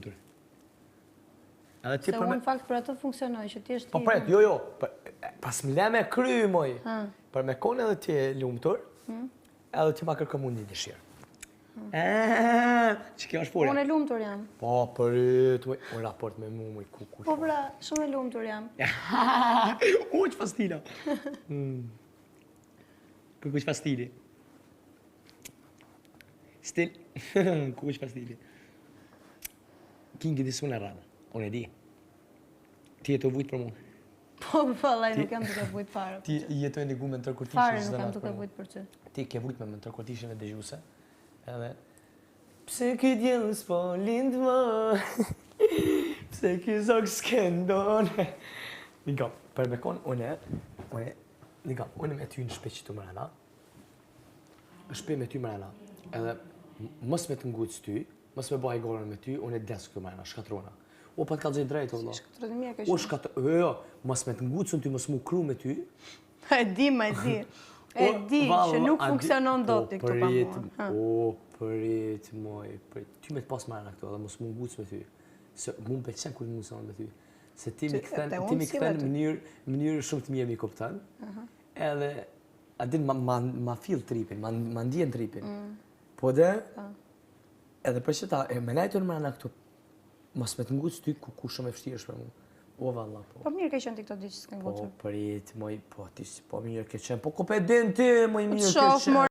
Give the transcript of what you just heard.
lumtur. Se unë në fakt për atë funksionoj, që ti është Po pret, jo, pas më le me kry, moj. Për me konë edhe ti lumtur, edhe ti ma kërkëm unë një dëshirë. Që kjo është porja? Unë e lumtur jam. Po, përrit, unë raport me mu, moj, kush. Po pra, shumë e lumtur jam. Unë që fastila. Kush fastili? Stil, kush fastili? Kingi disë unë e rada, unë e di. Ti jetë o vujtë për mu. Po, vallaj, nuk jam duke vujtë fare. Ti jetoj në gu me në tërkurtishën. Fare nuk jam duke vujtë për ty. Ti ke vujtë me në tërkurtishën e dëgjuse. Edhe... Pse këtë djelë s'po lindë më, pse këtë zog s'kendone. Nika, për me konë, unë me ty në shpe që të mërana, shpe me ty mërana, edhe mës me të ngucë ty, mës me bëj gorën me ty, unë e desë këtë mërana, shkatrona. O, pa të kalëgjej drejtë, Allah. Shkatroni mija ka O, shumë. jo, mës me të ngucën ty, mës mu kru me ty. E di, e di, që nuk funksionon do t'i këtu pa mua. O, përit, moj, ty me të pas mërana këto, edhe mës mu ngucë me ty. Se mu më pëlqen kur mu nësonë me ty. Se ti mi këthen mënyrë shumë të mje mi koptan, edhe, adin, ma fil tripin, ma ndjen tripin. Po dhe, edhe për që ta, me najtë në mërana këtu, mas me të ngucë ty ku shumë e fështirë është për mu. O, valla, po. Po mirë ke qenë ti këto diqë s'ken gotur. Po, përit, moj, po, ti si po mirë ke qenë, po ko pe din ti, moj mirë ke qenë.